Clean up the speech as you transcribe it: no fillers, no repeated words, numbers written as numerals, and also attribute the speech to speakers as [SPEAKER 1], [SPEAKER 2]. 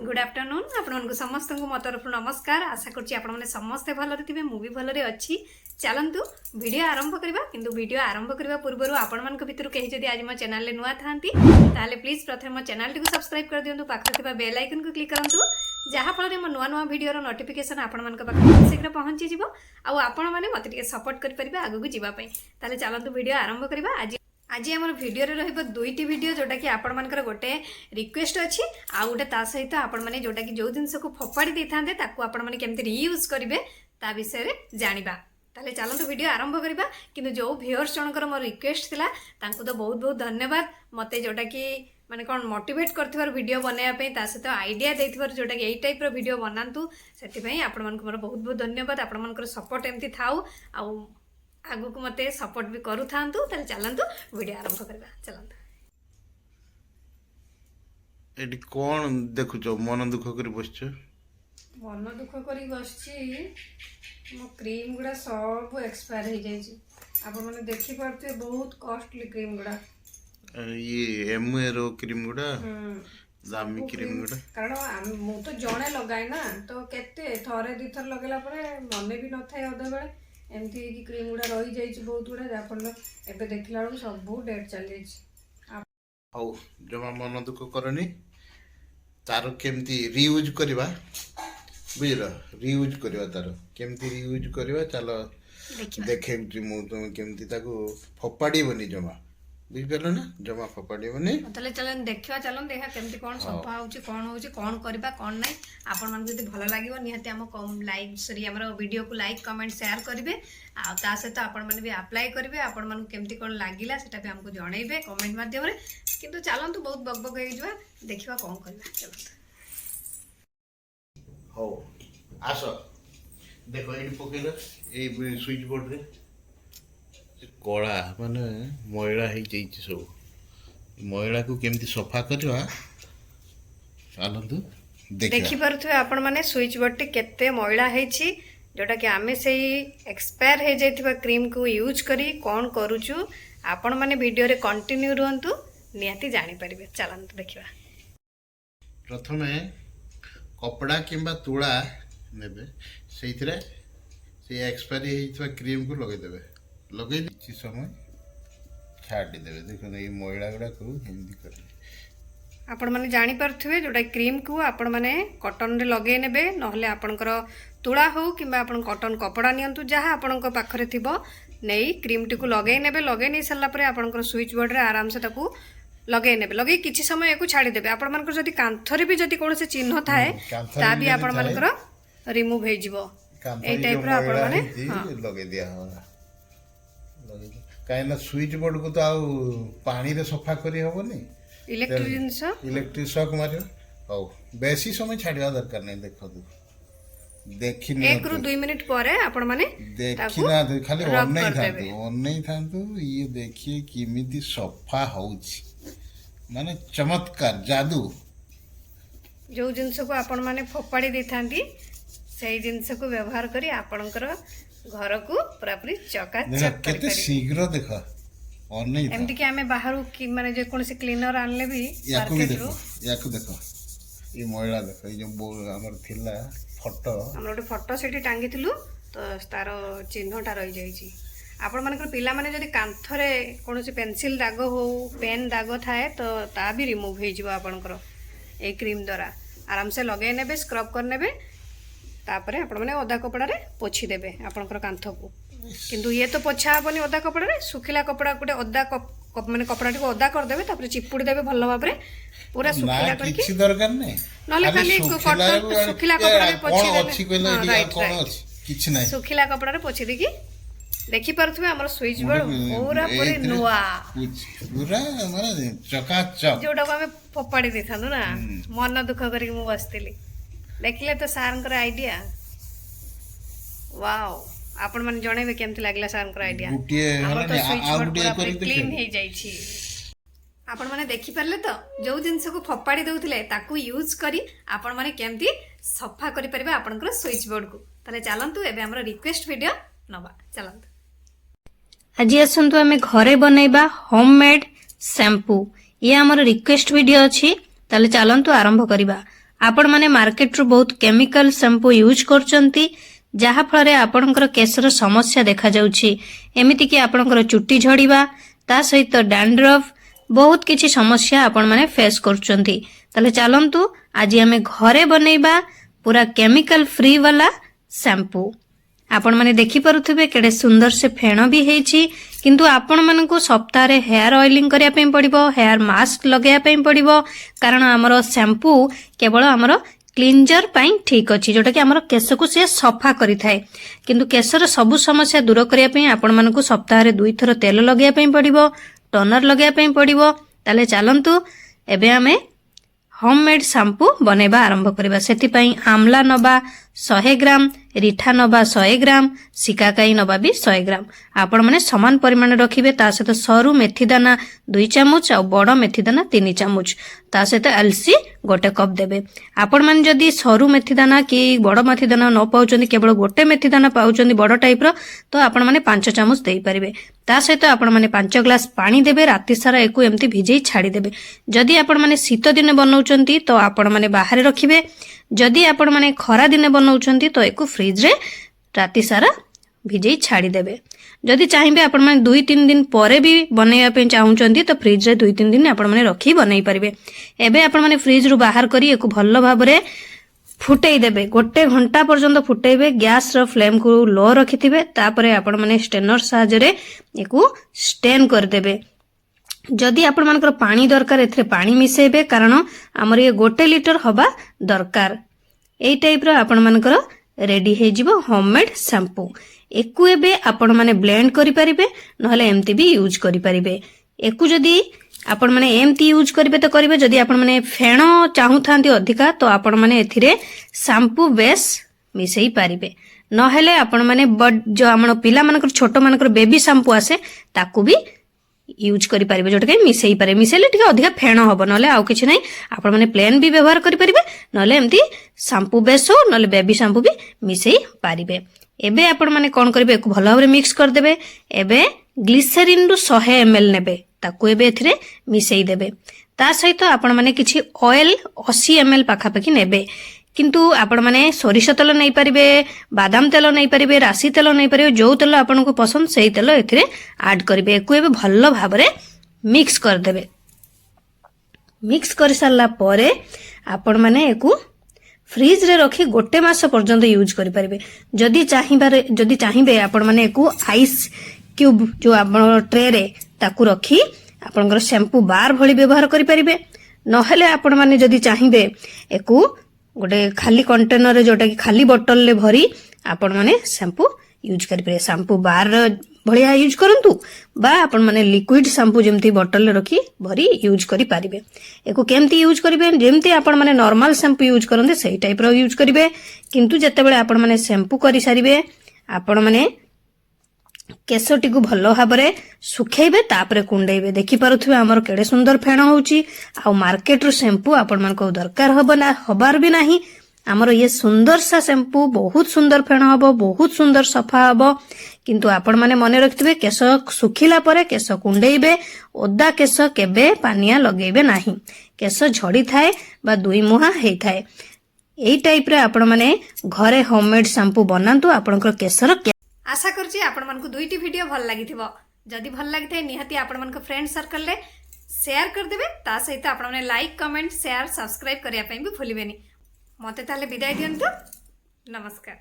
[SPEAKER 1] Good afternoon आपको समस्त मो तरफ नमस्कार। आशा करुँच आपने समस्ते भलरे थे मुझे भलरे अच्छी। चलतु वीडियो आरंभ करवा किंतु वीडियो आरंभ करने पूर्व आपण मान भितर कहीं जब आज मो चैनल नुआ था प्लीज प्रथम मो चैनल टी सब्सक्राइब कर दिंतु पाखे बेल आइकन को क्लिक करूँ जहाँफल मो नुआ नुआ वीडियो नोटिफिकेशन आपण मान शीघ्र पहुँची आपण मैंने मत सपोर्ट करेंगे आगू जावाई। चलतु वीडियो आरंभ करवा। आज आम भिडियो रही दुईटी वीडियो जोटा कि आपण मानकर गोटे रिक्वेस्ट अच्छी आ गोटे ता सहित आपण मैंने जोटा कि जो जिनस को फोपाड़ी दे था आपण मैंने केमती रियूज करेंगे ता विषय जाना। ताले चलते वीडियो आरंभ करवा। किंतु जो व्यूअर्स जनकर मोर रिक्वेस्ट थिला तांको तो बहुत बहुत धन्यवाद मते जोटा कि माने कौन मोटिवेट करथिबार वीडियो बनाया ता सहित आइडिया देथिबार जोटा कि एई टाइप रो वीडियो बनातु सेति आपण मानक मोर बहुत बहुत धन्यवाद। आपण मानकर सपोर्ट एमती थाउ आ आगु को मते सपोर्ट भी करू थांतु। ताले चलंतु वीडियो आरंभ करबा। चलंतु
[SPEAKER 2] एडी कोन देखुचो मन दुख करी बसछ?
[SPEAKER 1] मन दुख करी बसछि मो क्रीम गुडा सब एक्सपायर हो जाइछि। आपण माने देखि परते बहुत कॉस्टली क्रीम गुडा
[SPEAKER 2] ये एमए रो क्रीम गुडा दामी क्रीम गुडा
[SPEAKER 1] कारण मु तो जणे लगाए ना तो केते थरे दी थर लगेला परे मने भी न थाए अधे बेले एमती कि क्रीम गुडा रही जाइछि बहुत गुडा जाफल एबे देखिला बेलू सब डेट चली जाइछि।
[SPEAKER 2] हौ जमा मन दुख करनी तार केमती रियूज करबा बुझलो रियूज करबा तार केमती रियूज करबा चलो देखे मु तुम केमती ताको फोपाडी बनी जमा बुझिपारलो ना जमा फोपाडी बनी
[SPEAKER 1] तले चलन देखिवा चलन देखा केमती कोन सफा होउछि कोन करबा कोन नै आपण मन जदी भलो लागिवो निहाती हम लाइक सॉरी हमरो वीडियो को लाइक कमेंट शेयर करिवे आ ता सहित आपण मन भी अप्लाई करिवे आपण मन केमती कोन लागिला सेटा भी हमको जणाइबे कमेंट माध्यम रे। किंतु चलंतु बहुत बकबक हे जवा देखिवा कोन करबा। चलंतु
[SPEAKER 2] हो आसो देखो एडी पकेलो ए स्विच बोर्ड रे कला माने मैला हो जाइए सब मैला को केमती सफा करवा चलतु
[SPEAKER 1] देखि परथुवे आपण माने स्विच बोर्ड टी केते मैला हेछि जोटा कि आमे सेही एक्सपायर हे जाइथिबा क्रीम को यूज करी कोन करूछु आपण माने वीडियो रे कंटिन्यू रहंतु निहाती जानि परिबे। चलंतु देखिबा।
[SPEAKER 2] प्रथमे कपड़ा किंबा तुळा नेबे सेइथरे से एक्सपायरी हेइथबा क्रीम को लगे देबे लगे किसी समय छाड़ी देवे। देखो ये मैला गुड़ा को हिंदी कर
[SPEAKER 1] आपण माने जानि परथुवे जोटा क्रीम को आपण माने कॉटन रे लगे नेबे नहले आपनकर तुळा हो किंबा आपण कॉटन कपड़ा नियंतु जहाँ आपनक पाखरे थिबो नेई क्रीम टी को लगे नेबे लगे नै सरला परे आपनकर स्विच बोर्ड रे आराम से ताकू लगे नेबे लगे किछि समय एको छाड़ी देबे। आपण मानकर जदी कांथरे भी जदी कोनसे चिन्ह थाए ता भी आपण मानकर रिमूव हे जिवो ए टाइप रो आपण माने
[SPEAKER 2] लगे दिया होला कहीं स्विच बोर्ड को तो आउ पानी रे सफा करी हबनी इलेक्ट्रिक शॉक मारियो हौ बेसी समय छाड़िया दरकार नहीं। देखो देखि
[SPEAKER 1] 1 ରୁ 2 मिनिट परे आपण माने
[SPEAKER 2] देखि ना खाली ऑन थांतु ये देखिए किमिति सफा होउछि माने चमत्कार जादू
[SPEAKER 1] जो जिंस को आपण माने फोपाड़ी देथांती सेही जिंस को व्यवहार करी आपणकर घर को पूरापूरी चकाचक
[SPEAKER 2] केते शीघ्र देखा और नहीं
[SPEAKER 1] एमती कि हमें बाहर की माने जे कोन से क्लीनर आनले भी
[SPEAKER 2] याको भी देखो याको देखो ये मैला देखो ये जो हमर थिला फोटो
[SPEAKER 1] हमर ओटे फोटो सेठी टांगी थिलु तो तार चिन्हटा रही जाई छी। आपण मानकर पिला माने जदी कांथरे कोन से पेंसिल दाग हो पेन दाग थाए तो ता भी रिमूव हे जिवो आपनकर ए क्रीम द्वारा आराम से लगे नेबे स्क्रब कर नेबे तापरे आपण माने ओदा कपड़ा रे पोछि देबे आपनकर कांथ को। किंतु ये तो पोछा हबनी ओदा कपड़ा रे सुखिला कपड़ा गुटे ओदा माने कपड़ा टी ओदा कर देबे तापरे चिपुड़ी देबे भलो भाबरे पूरा सुखिला करके
[SPEAKER 2] किछि दरकार नै
[SPEAKER 1] नले खाली कॉटन सुखिला कपड़ा रे पोछि देबे
[SPEAKER 2] अछि कोइला इडिया कोन अछि किछि नै
[SPEAKER 1] सुखिला कपड़ा रे पोछि देकी देखि परथुवे हमर स्विच बोर्ड पूरा पूरी नुआ
[SPEAKER 2] पूरा माने चकाचक
[SPEAKER 1] जोटा को हमें फोपाड़ी देथानु ना मन दुख करी मु बसतिली देखिले तो सारंकर आइडिया वाओ आपण मन जणेबे केमति लागला सारंकर आइडिया हमर तो स्विच बोर्ड पूरा क्लीन हे जाई छी। आपण माने देखि परले तो जो जिंस को फोपाड़ी दउथिले ताकू यूज करी आपण माने केमति सफा करि परबे आपनकर स्विच बोर्ड को। ताले चलंतु एबे हमर रिक्वेस्ट वीडियो नबा। चलंतु
[SPEAKER 3] आज आसंतु आमे घरे बनैबा होममेड शैम्पू ये हमर रिक्वेस्ट वीडियो अछि। ताले चलंतु आरंभ करिबा। ଆପଣମାନେ ମାର୍କେଟରୁ ବହୁତ କେମିକାଲ ସାମ୍ପୁ ୟୁଜ୍ କରୁଛନ୍ତି, ଯାହାଫଳରେ ଆପଣଙ୍କର କେଶର ସମସ୍ୟା ଦେଖାଯାଉଛି। ଏମିତିକି ଆପଣଙ୍କର ଚୁଟି ଝଡ଼ିବା, ତା ସହିତ ଡ୍ୟାଣ୍ଡ୍ରଫ୍, ବହୁତ କିଛି ସମସ୍ୟା ଆପଣମାନେ ଫେସ୍ କରୁଛନ୍ତି। ତାହେଲେ ଚାଲନ୍ତୁ ଆଜି ଆମେ ଘରେ ବନେଇବା ପୁରା କେମିକାଲ ଫ୍ରି वाला ସାମ୍ପୁ। ଆପଣମାନେ ଦେଖିପାରୁଥିବେ କେଡ଼େ ସୁନ୍ଦର ସେ ଫେଣ ବି ହେଇଛି। କିନ୍ତୁ ଆପଣମାନଙ୍କୁ ସପ୍ତାହରେ ହେୟାର ଅଏଲିଂ କରିବା ପାଇଁ ପଡ଼ିବ, ହେୟାର ମାସ୍କ ଲଗାଇବା ପାଇଁ ପଡ଼ିବ, କାରଣ ଆମର ସାମ୍ପୁ କେବଳ ଆମର କ୍ଲିଞ୍ଜର ପାଇଁ ଠିକ୍ ଅଛି, ଯୋଉଟାକି ଆମର କେଶକୁ ସେ ସଫା କରିଥାଏ। କିନ୍ତୁ କେଶର ସବୁ ସମସ୍ୟା ଦୂର କରିବା ପାଇଁ ଆପଣମାନଙ୍କୁ ସପ୍ତାହରେ 2 ଥର ତେଲ ଲଗାଇବା ପାଇଁ ପଡ଼ିବ, ଟନର ଲଗାଇବା ପାଇଁ ପଡ଼ିବ। ତାହେଲେ ଚାଲନ୍ତୁ ଏବେ ଆମେ ହୋମମେଡ୍ ସାମ୍ପୁ ବନେଇବା ଆରମ୍ଭ କରିବା। ସେଥିପାଇଁ ଆମ୍ଲା ନବା 100 ଗ୍ରାମ, ରିଠା ନବା 100 ଗ୍ରାମ, ଶିକାକାଇ ନବା ବି 100 ଗ୍ରାମ। ଆପଣମାନେ ସମାନ ପରିମାଣ ରଖିବେ। ତା ସହିତ ସରୁ ମେଥି ଦାନା 2 ଚାମଚ ଆଉ ବଡ଼ ମେଥି ଦାନା 3 ଚାମଚ, ତା ସହିତ ଏଲସି 1 କପ୍ ଦେବେ। ଆପଣମାନେ ଯଦି ସରୁ ମେଥି ଦାନା କି ବଡ଼ ମେଥି ଦାନା ନ ପାଉଛନ୍ତି, କେବଳ ଗୋଟେ ମେଥି ଦାନା ପାଉଛନ୍ତି ବଡ଼ ଟାଇପ୍ର, ତ ଆପଣମାନେ 5 ଚାମଚ ଦେଇପାରିବେ। ତା ସହିତ ଆପଣମାନେ 5 ଗ୍ଲାସ ପାଣି ଦେବେ। ରାତି ସାରା ଏକୁ ଏମିତି ଭିଜେଇ ଛାଡ଼ିଦେବେ। ଯଦି ଆପଣମାନେ ଶୀତ ଦିନେ ବନାଉଛନ୍ତି ତ ଆପଣମାନେ ବାହାରେ ରଖିବେ। ଯଦି ଆପଣମାନେ ଖରା ଦିନେ ବନାଉଛନ୍ତି ତ ଏକୁ ଫ୍ରିଜରେ ରାତି ସାରା ଭିଜେଇ ଛାଡ଼ିଦେବେ। ଯଦି ଚାହିଁବେ ଆପଣମାନେ 2-3 ଦିନ ପରେ ବି ବନେଇବା ପାଇଁ ଚାହୁଁଛନ୍ତି ତ ଫ୍ରିଜରେ 2-3 ଦିନ ଆପଣମାନେ ରଖି ବନେଇ ପାରିବେ। ଏବେ ଆପଣମାନେ ଫ୍ରିଜରୁ ବାହାର କରି ଏକୁ ଭଲ ଭାବରେ ଫୁଟେଇ ଦେବେ। 1 ଘଣ୍ଟା ପର୍ଯ୍ୟନ୍ତ ଫୁଟେଇବେ। ଗ୍ୟାସର ଫ୍ଲେମ୍କୁ ଲୋ ରଖିଥିବେ। ତାପରେ ଆପଣମାନେ ଷ୍ଟେନର ସାହାଯ୍ୟରେ ଏକୁ ଷ୍ଟେନ୍ କରିଦେବେ। ଯଦି ଆପଣମାନଙ୍କର ପାଣି ଦରକାର ଏଥିରେ ପାଣି ମିଶେଇବେ, କାରଣ ଆମର ଇଏ 1 ଲିଟର ହବା ଦରକାର। ଏଇ ଟାଇପ୍ର ଆପଣମାନଙ୍କର ରେଡି ହେଇଯିବ ହୋମମେଡ୍ ସାମ୍ପୁ। ଏକୁ ଏବେ ଆପଣମାନେ ବ୍ଲେଣ୍ଡ କରିପାରିବେ, ନହେଲେ ଏମିତି ବି ୟୁଜ୍ କରିପାରିବେ। ଏକୁ ଯଦି ଆପଣମାନେ ଏମିତି ୟୁଜ୍ କରିବେ ତ କରିବେ। ଯଦି ଆପଣମାନେ ଫେଣ ଚାହୁଁଥାନ୍ତି ଅଧିକା ତ ଆପଣମାନେ ଏଥିରେ ସାମ୍ପୁ ବେସ୍ ମିଶେଇ ପାରିବେ। ନହେଲେ ଆପଣମାନେ ଯୋଉ ଆମର ପିଲାମାନଙ୍କର ଛୋଟମାନଙ୍କର ବେବି ସାମ୍ପୁ ଆସେ ତାକୁ ବି ୟୁଜ୍ କରିପାରିବେ, ଯୋଉଟାକି ମିଶେଇ ପାରିବେ। ମିଶେଇଲେ ଟିକେ ଅଧିକା ଫେଣ ହବ, ନହେଲେ ଆଉ କିଛି ନାହିଁ। ଆପଣମାନେ ପ୍ଲେନ୍ ବି ବ୍ୟବହାର କରିପାରିବେ, ନହେଲେ ଏମିତି ସାମ୍ପୁ ବେସ୍ ହଉ ନହେଲେ ବେବି ସାମ୍ପୁ ବି ମିଶେଇ ପାରିବେ। ଏବେ ଆପଣମାନେ କ'ଣ କରିବେ, ଏକୁ ଭଲ ଭାବରେ ମିକ୍ସ କରିଦେବେ। ଏବେ ଗ୍ଲିସେରିନ୍ରୁ 100 ml ନେବେ, ତାକୁ ଏବେ ଏଥିରେ ମିଶେଇ ଦେବେ। ତା ସହିତ ଆପଣମାନେ କିଛି ଅଏଲ 80 ml ପାଖାପାଖି ନେବେ। କିନ୍ତୁ ଆପଣମାନେ ସୋରିଷ ତେଲ ନେଇପାରିବେ, ବାଦାମ ତେଲ ନେଇପାରିବେ, ରାଶି ତେଲ ନେଇପାରିବେ, ଯୋଉ ତେଲ ଆପଣଙ୍କୁ ପସନ୍ଦ ସେଇ ତେଲ ଏଥିରେ ଆଡ୍ କରିବେ। ଏକୁ ଏବେ ଭଲ ଭାବରେ ମିକ୍ସ କରିଦେବେ। ମିକ୍ସ କରିସାରିଲା ପରେ ଆପଣମାନେ ଏକୁ ଫ୍ରିଜରେ ରଖି 1 ମାସ ପର୍ଯ୍ୟନ୍ତ ୟୁଜ୍ କରିପାରିବେ। ଯଦି ଚାହିଁବେ ଆପଣମାନେ ଏକୁ ଆଇସ୍ କ୍ୟୁବ ଯୋଉ ଆମର ଟ୍ରେରେ ତାକୁ ରଖି ଆପଣଙ୍କର ଶ୍ୟାମ୍ପୁ ବାର୍ ଭଳି ବ୍ୟବହାର କରିପାରିବେ। ନହେଲେ ଆପଣମାନେ ଯଦି ଚାହିଁବେ ଏକୁ ଗୋଟେ ଖାଲି କଣ୍ଟେନରରେ, ଯୋଉଟାକି ଖାଲି ବୋଟଲରେ ଭରି ଆପଣମାନେ ଶ୍ୟାମ୍ପୁ ୟୁଜ୍ କରିପାରିବେ। ଶ୍ୟାମ୍ପୁ ବାର୍ ଭଳିଆ ୟୁଜ୍ କରନ୍ତୁ, ବା ଆପଣମାନେ ଲିକ୍ୱିଡ ଶ୍ୟାମ୍ପୁ ଯେମିତି ବୋଟଲରେ ରଖି ଭରି ୟୁଜ୍ କରିପାରିବେ। ଏକୁ କେମିତି ୟୁଜ୍ କରିବେ, ଯେମିତି ଆପଣମାନେ ନର୍ମାଲ ଶ୍ୟାମ୍ପୁ ୟୁଜ୍ କରନ୍ତି ସେଇ ଟାଇପ୍ର ୟୁଜ୍ କରିବେ। କିନ୍ତୁ ଯେତେବେଳେ ଆପଣମାନେ ଶ୍ୟାମ୍ପୁ କରିସାରିବେ, ଆପଣମାନେ କେଶଟିକୁ ଭଲ ଭାବରେ ଶୁଖେଇବେ, ତାପରେ କୁଣ୍ଡେଇବେ। ଦେଖିପାରୁଥିବେ ଆମର କେଡ଼େ ସୁନ୍ଦର ଫେଣ ହଉଛି। ଆଉ ମାର୍କେଟରୁ ଶ୍ୟାମ୍ପୁ ଆପଣମାନଙ୍କୁ ଦରକାର ହବାର ବି ନାହିଁ। ଆମର ଇଏ ସୁନ୍ଦର ସା ଶ୍ୟାମ୍ପୁ, ବହୁତ ସୁନ୍ଦର ଫେଣ ହବ, ବହୁତ ସୁନ୍ଦର ସଫା ହବ। କିନ୍ତୁ ଆପଣମାନେ ମନେ ରଖିଥିବେ, କେଶ ଶୁଖିଲା ପରେ କେଶ କୁଣ୍ଡେଇବେ। ଓଦା କେଶ କେବେ ପାନିଆ ଲଗେଇବେ ନାହିଁ। କେଶ ଝଡ଼ିଥାଏ ବା 2 ମୁହାଁ ହେଇଥାଏ। ଏଇ ଟାଇପ୍ରେ ଆପଣମାନେ ଘରେ ହୋମମେଡ୍ ସାମ୍ପୁ ବନାନ୍ତୁ। ଆପଣଙ୍କର କେଶର
[SPEAKER 1] आशा करुच्ची आपको 2टी वीडियो भल लगी। जदि भल लगी निहाती आपण फ्रेंड सर्कल में शेयर करदे। ता सहित आपने लाइक कमेंट शेयर सब्सक्राइब करने भी भूलें। मत विदाय दिंतु। नमस्कार।